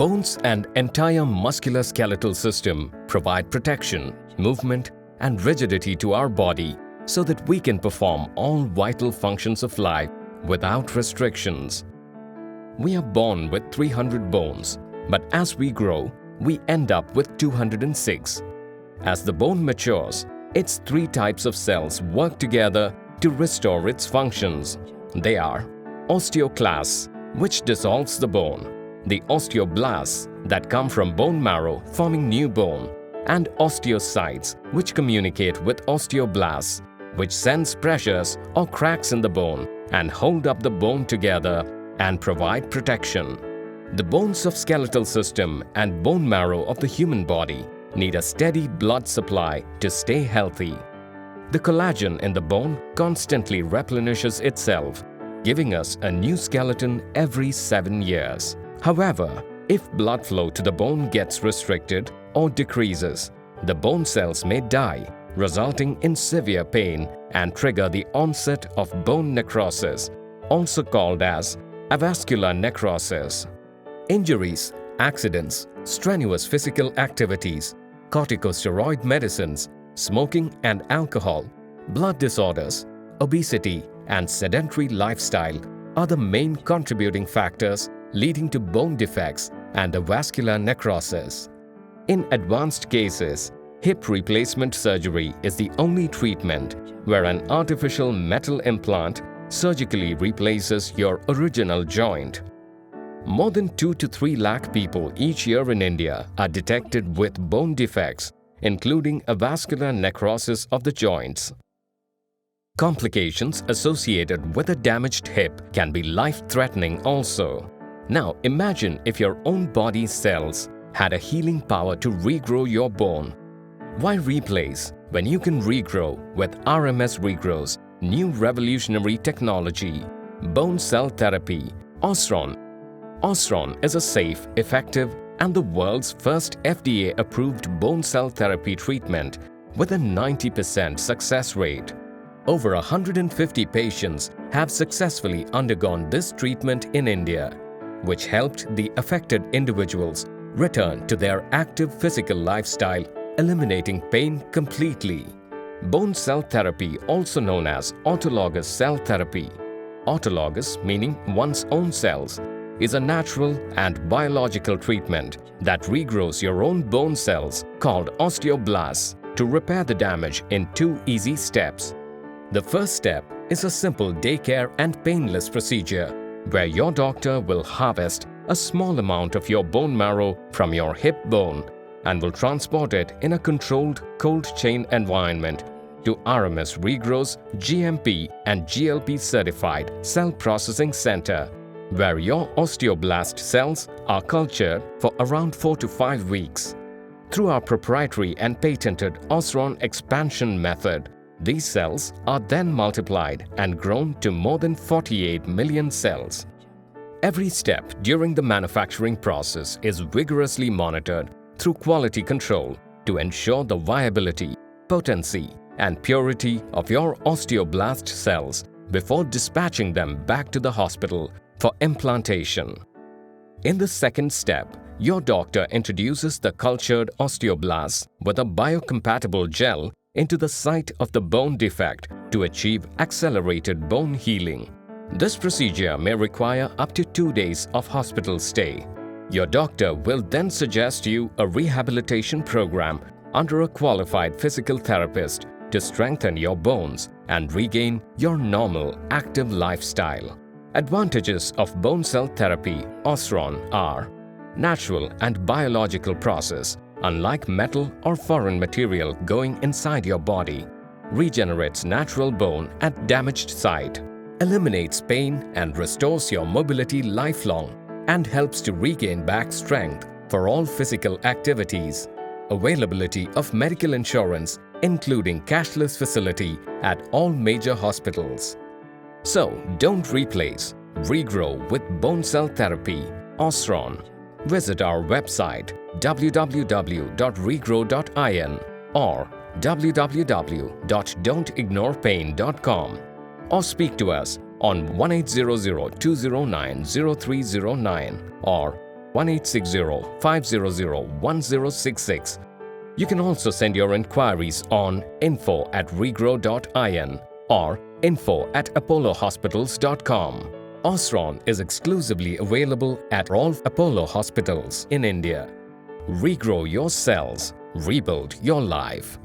Bones and entire musculoskeletal system provide protection, movement, and rigidity to our body so that we can perform all vital functions of life without restrictions. We are born with 300 bones, but as we grow, we end up with 206. As the bone matures, its three types of cells work together to restore its functions. They are osteoclasts, which dissolves the bone, the osteoblasts that come from bone marrow forming new bone, and osteocytes, which communicate with osteoblasts, which sense pressures or cracks in the bone and hold up the bone together and provide protection. The bones of skeletal system and bone marrow of the human body need a steady blood supply to stay healthy. The collagen in the bone constantly replenishes itself, giving us a new skeleton every 7 years. However, if blood flow to the bone gets restricted or decreases, the bone cells may die, resulting in severe pain and trigger the onset of bone necrosis, also called as avascular necrosis. Injuries, accidents, strenuous physical activities, corticosteroid medicines, smoking and alcohol, blood disorders, obesity, and sedentary lifestyle are the main contributing factors leading to bone defects and avascular necrosis. In advanced cases, hip replacement surgery is the only treatment where an artificial metal implant surgically replaces your original joint. More than 2 to 3 lakh people each year in India are detected with bone defects, including avascular necrosis of the joints. Complications associated with a damaged hip can be life-threatening also. Now imagine if your own body cells had a healing power to regrow your bone. Why replace when you can regrow with RMS Regrow's new revolutionary technology, bone cell therapy, OSSGROW? OSSGROW is a safe, effective, and the world's first FDA-approved bone cell therapy treatment with a 90% success rate. Over 150 patients have successfully undergone this treatment in India, which helped the affected individuals return to their active physical lifestyle, eliminating pain completely. Bone cell therapy, also known as autologous cell therapy, autologous meaning one's own cells, is a natural and biological treatment that regrows your own bone cells called osteoblasts to repair the damage in 2 easy steps. The first step is a simple daycare and painless procedure where your doctor will harvest a small amount of your bone marrow from your hip bone and will transport it in a controlled cold chain environment to RMS Regrow's GMP and GLP certified cell processing center, where your osteoblast cells are cultured for around 4 to 5 weeks. Through our proprietary and patented OSSGROW expansion method, these cells are then multiplied and grown to more than 48 million cells. Every step during the manufacturing process is vigorously monitored through quality control to ensure the viability, potency, and purity of your osteoblast cells before dispatching them back to the hospital for implantation. In the second step, your doctor introduces the cultured osteoblasts with a biocompatible gel into the site of the bone defect to achieve accelerated bone healing. This procedure may require up to 2 days of hospital stay. Your doctor will then suggest you a rehabilitation program under a qualified physical therapist to strengthen your bones and regain your normal active lifestyle. Advantages of bone cell therapy OSSGROW are natural and biological process, unlike metal or foreign material going inside your body, regenerates natural bone at damaged site, eliminates pain and restores your mobility lifelong, and helps to regain back strength for all physical activities. Availability of medical insurance, including cashless facility at all major hospitals. So don't replace, regrow with bone cell therapy, OSSGROW. Visit our website www.regrow.in or www.don'tignorepain.com or speak to us on 1800-209-0309 or 1860-500-1066. You can also send your inquiries on info@regrow.in or info@apollohospitals.com. OSSGROW is exclusively available at all Apollo hospitals in India. Regrow your cells, rebuild your life.